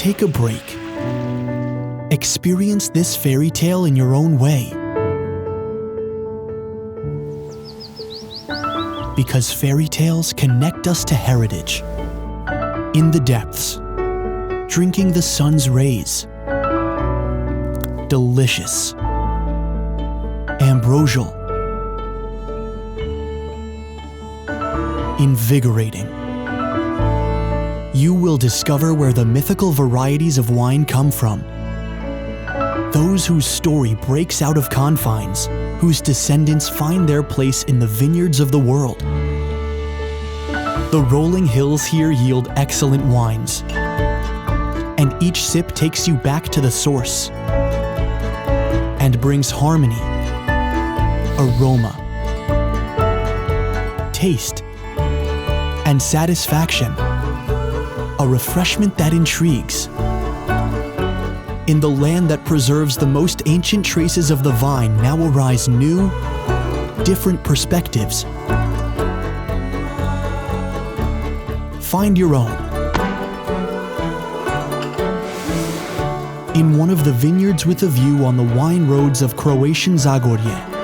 take a break. Experience this fairy tale in your own way. Because fairy tales connect us to heritage. In the depths, drinking the sun's rays. Delicious. Ambrosial. Invigorating. You will discover where the mythical varieties of wine come from. Those whose story breaks out of confines, whose descendants find their place in the vineyards of the world. The rolling hills here yield excellent wines, and each sip takes you back to the source and brings harmony, aroma, taste, and satisfaction. A refreshment that intrigues. In the land that preserves the most ancient traces of the vine now arise new, different perspectives. Find your own. In one of the vineyards with a view on the wine roads of Croatian Zagorje.